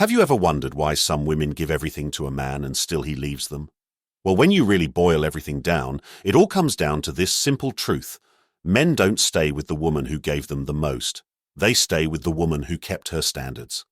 Have you ever wondered why some women give everything to a man and still he leaves them? Well, when you really boil everything down, it all comes down to this simple truth. Men don't stay with the woman who gave them the most. They stay with the woman who kept her standards.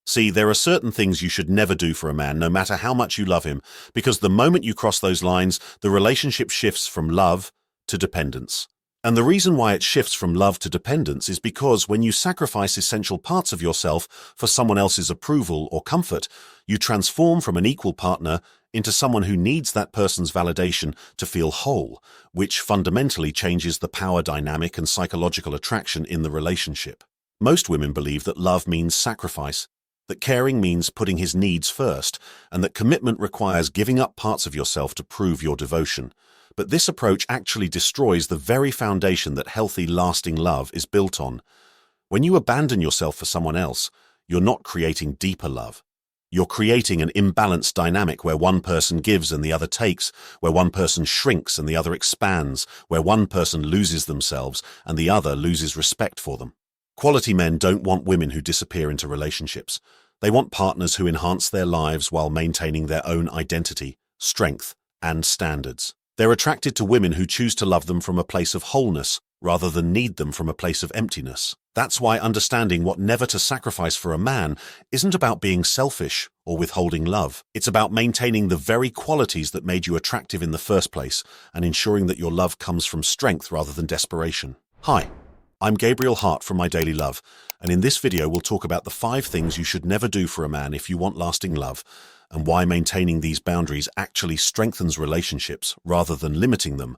See, there are certain things you should never do for a man, no matter how much you love him, because the moment you cross those lines, the relationship shifts from love to dependence. And the reason why it shifts from love to dependence is because when you sacrifice essential parts of yourself for someone else's approval or comfort, you transform from an equal partner into someone who needs that person's validation to feel whole, which fundamentally changes the power dynamic and psychological attraction in the relationship. Most women believe that love means sacrifice, that caring means putting his needs first, and that commitment requires giving up parts of yourself to prove your devotion. But this approach actually destroys the very foundation that healthy, lasting love is built on. When you abandon yourself for someone else, you're not creating deeper love. You're creating an imbalanced dynamic where one person gives and the other takes, where one person shrinks and the other expands, where one person loses themselves and the other loses respect for them. Quality men don't want women who disappear into relationships. They want partners who enhance their lives while maintaining their own identity, strength, and standards. They're attracted to women who choose to love them from a place of wholeness rather than need them from a place of emptiness. That's why understanding what never to sacrifice for a man isn't about being selfish or withholding love. It's about maintaining the very qualities that made you attractive in the first place and ensuring that your love comes from strength rather than desperation. Hi, I'm Gabriel Hart from My Daily Love, and in this video we'll talk about the 5 things you should never do for a man if you want lasting love, and why maintaining these boundaries actually strengthens relationships rather than limiting them.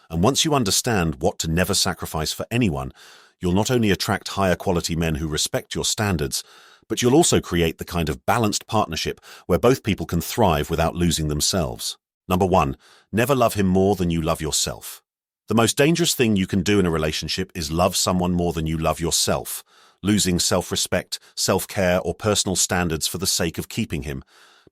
And once you understand what to never sacrifice for anyone, you'll not only attract higher quality men who respect your standards, but you'll also create the kind of balanced partnership where both people can thrive without losing themselves. Number 1, never love him more than you love yourself. The most dangerous thing you can do in a relationship is love someone more than you love yourself, losing self-respect, self-care, or personal standards for the sake of keeping him.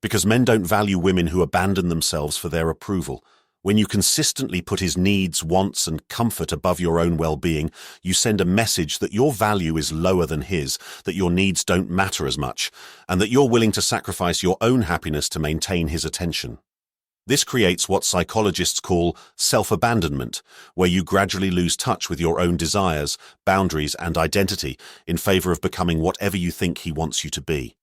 Because men don't value women who abandon themselves for their approval. When you consistently put his needs, wants, and comfort above your own well-being, you send a message that your value is lower than his, that your needs don't matter as much, and that you're willing to sacrifice your own happiness to maintain his attention. This creates what psychologists call self-abandonment, where you gradually lose touch with your own desires, boundaries, and identity in favor of becoming whatever you think he wants you to be.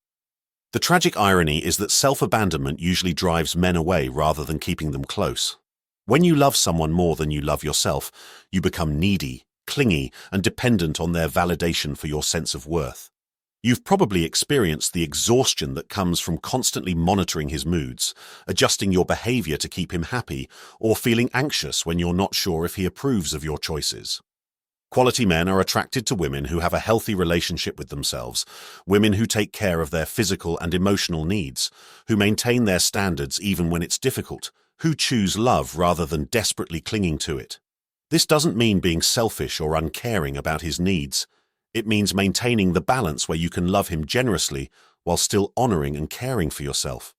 The tragic irony is that self-abandonment usually drives men away rather than keeping them close. When you love someone more than you love yourself, you become needy, clingy, and dependent on their validation for your sense of worth. You've probably experienced the exhaustion that comes from constantly monitoring his moods, adjusting your behavior to keep him happy, or feeling anxious when you're not sure if he approves of your choices. Quality men are attracted to women who have a healthy relationship with themselves, women who take care of their physical and emotional needs, who maintain their standards even when it's difficult, who choose love rather than desperately clinging to it. This doesn't mean being selfish or uncaring about his needs. It means maintaining the balance where you can love him generously while still honoring and caring for yourself.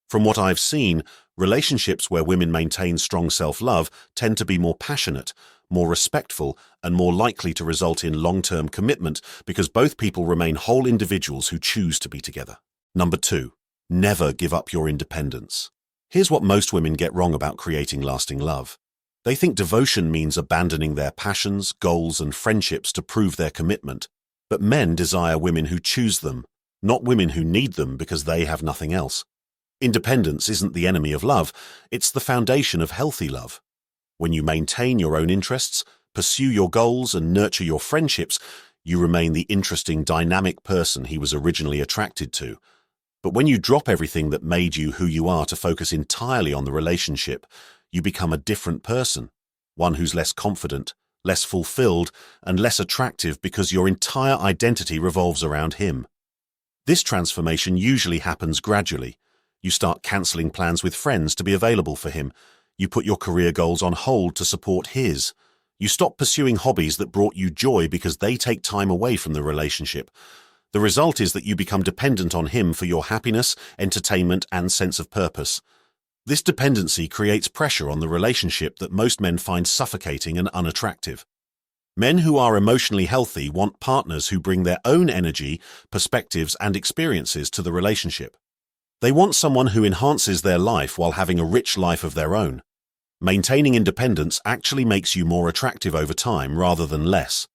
From what I've seen, relationships where women maintain strong self-love tend to be more passionate, more respectful, and more likely to result in long-term commitment because both people remain whole individuals who choose to be together. Number 2, never give up your independence. Here's what most women get wrong about creating lasting love. They think devotion means abandoning their passions, goals, and friendships to prove their commitment. But men desire women who choose them, not women who need them because they have nothing else. Independence isn't the enemy of love, it's the foundation of healthy love. When you maintain your own interests, pursue your goals, and nurture your friendships, you remain the interesting, dynamic person he was originally attracted to. But when you drop everything that made you who you are to focus entirely on the relationship, you become a different person, one who's less confident, less fulfilled, and less attractive because your entire identity revolves around him. This transformation usually happens gradually. You start cancelling plans with friends to be available for him. You put your career goals on hold to support his. You stop pursuing hobbies that brought you joy because they take time away from the relationship. The result is that you become dependent on him for your happiness, entertainment, and sense of purpose. This dependency creates pressure on the relationship that most men find suffocating and unattractive. Men who are emotionally healthy want partners who bring their own energy, perspectives, and experiences to the relationship. They want someone who enhances their life while having a rich life of their own. Maintaining independence actually makes you more attractive over time rather than less.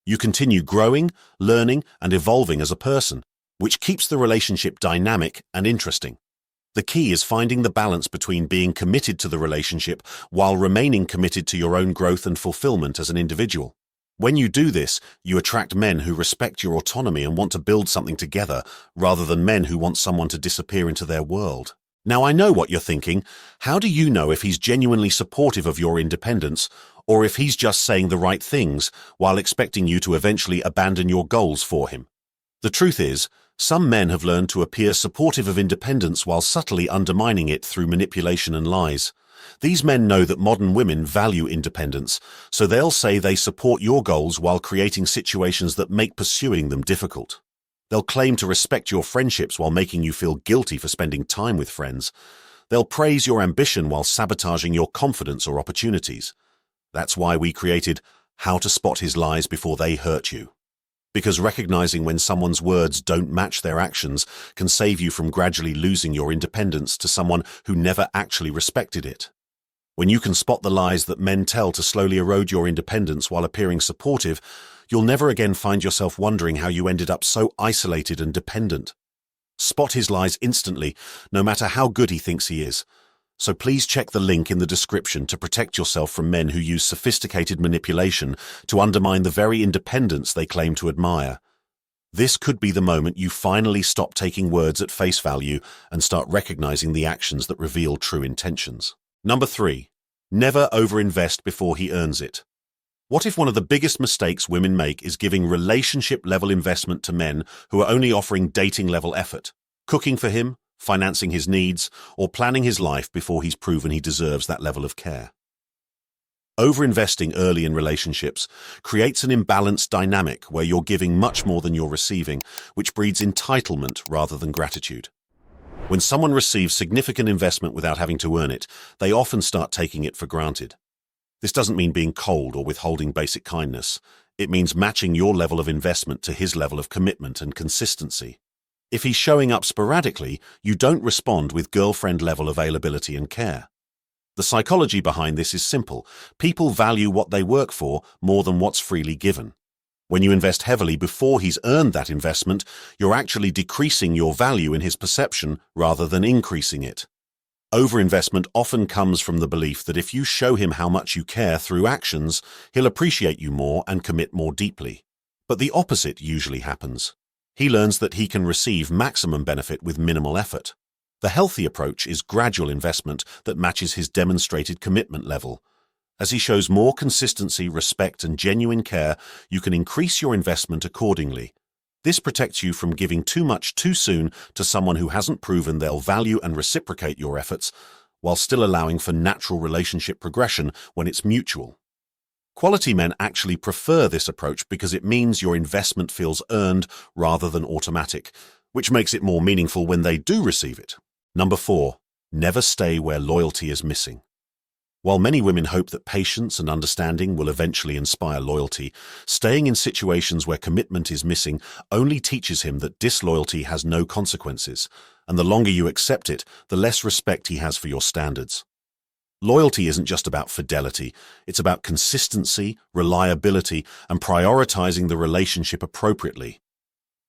You continue growing, learning, and evolving as a person, which keeps the relationship dynamic and interesting. The key is finding the balance between being committed to the relationship while remaining committed to your own growth and fulfillment as an individual. When you do this, you attract men who respect your autonomy and want to build something together, rather than men who want someone to disappear into their world. Now, I know what you're thinking. How do you know if he's genuinely supportive of your independence, or if he's just saying the right things while expecting you to eventually abandon your goals for him? The truth is, some men have learned to appear supportive of independence while subtly undermining it through manipulation and lies. These men know that modern women value independence, so they'll say they support your goals while creating situations that make pursuing them difficult. They'll claim to respect your friendships while making you feel guilty for spending time with friends. They'll praise your ambition while sabotaging your confidence or opportunities. That's why we created How to Spot His Lies Before They Hurt You. Because recognizing when someone's words don't match their actions can save you from gradually losing your independence to someone who never actually respected it. When you can spot the lies that men tell to slowly erode your independence while appearing supportive, you'll never again find yourself wondering how you ended up so isolated and dependent. Spot his lies instantly, no matter how good he thinks he is. So please check the link in the description to protect yourself from men who use sophisticated manipulation to undermine the very independence they claim to admire. This could be the moment you finally stop taking words at face value and start recognizing the actions that reveal true intentions. Number 3. Never overinvest before he earns it. What if one of the biggest mistakes women make is giving relationship-level investment to men who are only offering dating-level effort, cooking for him, financing his needs, or planning his life before he's proven he deserves that level of care? Overinvesting early in relationships creates an imbalanced dynamic where you're giving much more than you're receiving, which breeds entitlement rather than gratitude. When someone receives significant investment without having to earn it, they often start taking it for granted. This doesn't mean being cold or withholding basic kindness. It means matching your level of investment to his level of commitment and consistency. If he's showing up sporadically, you don't respond with girlfriend-level availability and care. The psychology behind this is simple. People value what they work for more than what's freely given. When you invest heavily before he's earned that investment, you're actually decreasing your value in his perception rather than increasing it. Overinvestment often comes from the belief that if you show him how much you care through actions, he'll appreciate you more and commit more deeply. But the opposite usually happens. He learns that he can receive maximum benefit with minimal effort. The healthy approach is gradual investment that matches his demonstrated commitment level. As he shows more consistency, respect, and genuine care, you can increase your investment accordingly. This protects you from giving too much too soon to someone who hasn't proven they'll value and reciprocate your efforts, while still allowing for natural relationship progression when it's mutual. Quality men actually prefer this approach because it means your investment feels earned rather than automatic, which makes it more meaningful when they do receive it. Number 4. Never stay where loyalty is missing. While many women hope that patience and understanding will eventually inspire loyalty, staying in situations where commitment is missing only teaches him that disloyalty has no consequences, and the longer you accept it, the less respect he has for your standards. Loyalty isn't just about fidelity, it's about consistency, reliability, and prioritizing the relationship appropriately.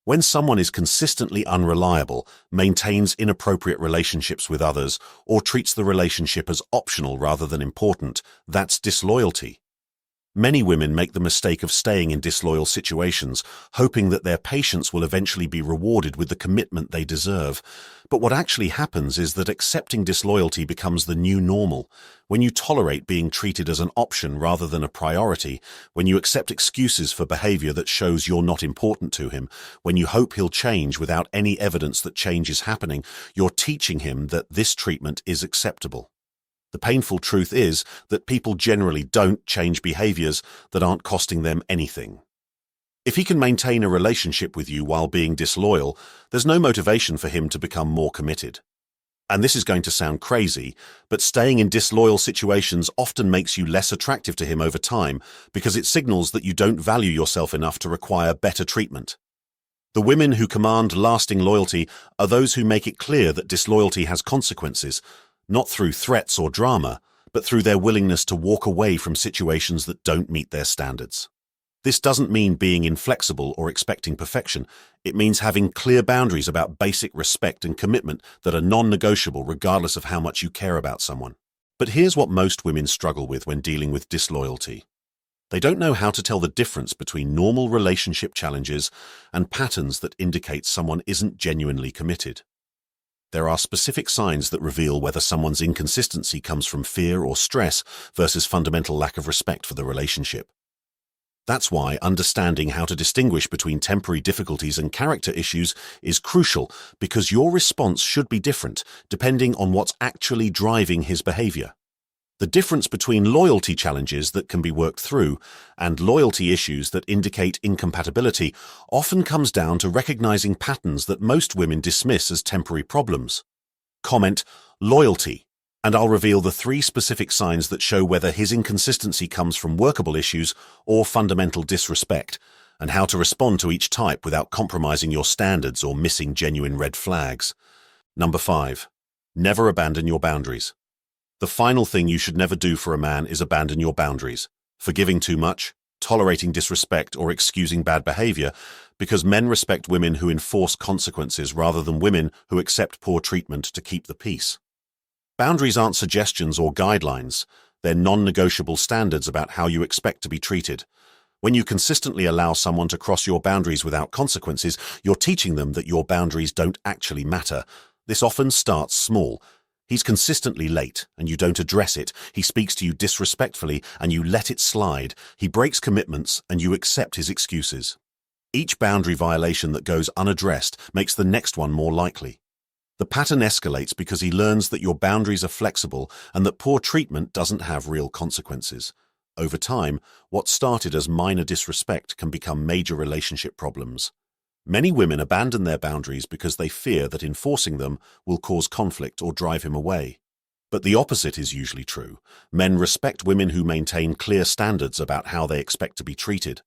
When someone is consistently unreliable, maintains inappropriate relationships with others, or treats the relationship as optional rather than important, that's disloyalty. Many women make the mistake of staying in disloyal situations, hoping that their patience will eventually be rewarded with the commitment they deserve. But what actually happens is that accepting disloyalty becomes the new normal. When you tolerate being treated as an option rather than a priority, when you accept excuses for behavior that shows you're not important to him, when you hope he'll change without any evidence that change is happening, you're teaching him that this treatment is acceptable. The painful truth is that people generally don't change behaviors that aren't costing them anything. If he can maintain a relationship with you while being disloyal, there's no motivation for him to become more committed. And this is going to sound crazy, but staying in disloyal situations often makes you less attractive to him over time because it signals that you don't value yourself enough to require better treatment. The women who command lasting loyalty are those who make it clear that disloyalty has consequences, not through threats or drama, but through their willingness to walk away from situations that don't meet their standards. This doesn't mean being inflexible or expecting perfection. It means having clear boundaries about basic respect and commitment that are non-negotiable regardless of how much you care about someone. But here's what most women struggle with when dealing with disloyalty. They don't know how to tell the difference between normal relationship challenges and patterns that indicate someone isn't genuinely committed. There are specific signs that reveal whether someone's inconsistency comes from fear or stress versus fundamental lack of respect for the relationship. That's why understanding how to distinguish between temporary difficulties and character issues is crucial, because your response should be different depending on what's actually driving his behavior. The difference between loyalty challenges that can be worked through and loyalty issues that indicate incompatibility often comes down to recognizing patterns that most women dismiss as temporary problems. Comment loyalty, and I'll reveal the 3 specific signs that show whether his inconsistency comes from workable issues or fundamental disrespect, and how to respond to each type without compromising your standards or missing genuine red flags. Number 5. Never abandon your boundaries. The final thing you should never do for a man is abandon your boundaries, forgiving too much, tolerating disrespect, or excusing bad behavior, because men respect women who enforce consequences rather than women who accept poor treatment to keep the peace. Boundaries aren't suggestions or guidelines. They're non-negotiable standards about how you expect to be treated. When you consistently allow someone to cross your boundaries without consequences, you're teaching them that your boundaries don't actually matter. This often starts small. He's consistently late, and you don't address it. He speaks to you disrespectfully, and you let it slide. He breaks commitments, and you accept his excuses. Each boundary violation that goes unaddressed makes the next one more likely. The pattern escalates because he learns that your boundaries are flexible and that poor treatment doesn't have real consequences. Over time, what started as minor disrespect can become major relationship problems. Many women abandon their boundaries because they fear that enforcing them will cause conflict or drive him away. But the opposite is usually true. Men respect women who maintain clear standards about how they expect to be treated.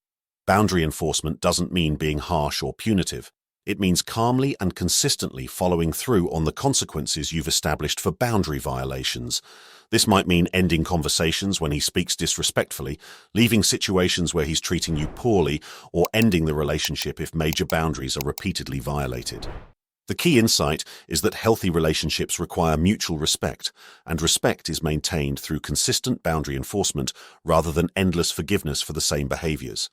Boundary enforcement doesn't mean being harsh or punitive. It means calmly and consistently following through on the consequences you've established for boundary violations. This might mean ending conversations when he speaks disrespectfully, leaving situations where he's treating you poorly, or ending the relationship if major boundaries are repeatedly violated. The key insight is that healthy relationships require mutual respect, and respect is maintained through consistent boundary enforcement rather than endless forgiveness for the same behaviors.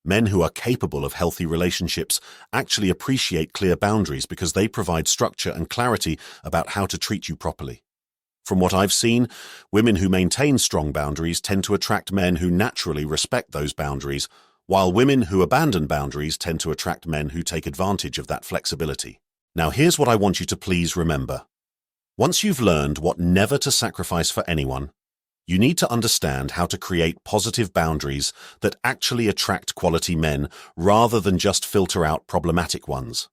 Men who are capable of healthy relationships actually appreciate clear boundaries because they provide structure and clarity about how to treat you properly. From what I've seen, women who maintain strong boundaries tend to attract men who naturally respect those boundaries, while women who abandon boundaries tend to attract men who take advantage of that flexibility. Now here's what I want you to please remember. Once you've learned what never to sacrifice for anyone, you need to understand how to create positive boundaries that actually attract quality men rather than just filter out problematic ones.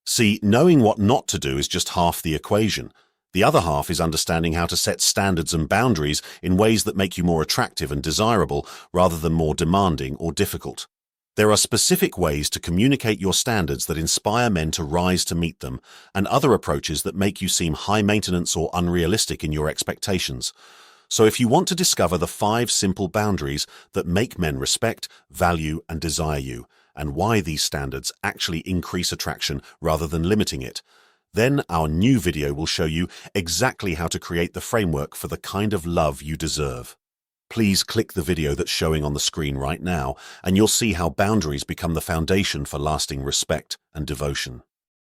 See, knowing what not to do is just half the equation. The other half is understanding how to set standards and boundaries in ways that make you more attractive and desirable rather than more demanding or difficult. There are specific ways to communicate your standards that inspire men to rise to meet them, and other approaches that make you seem high maintenance or unrealistic in your expectations. So if you want to discover the 5 simple boundaries that make men respect, value, and desire you, and why these standards actually increase attraction rather than limiting it, then our new video will show you exactly how to create the framework for the kind of love you deserve. Please click the video that's showing on the screen right now, and you'll see how boundaries become the foundation for lasting respect and devotion.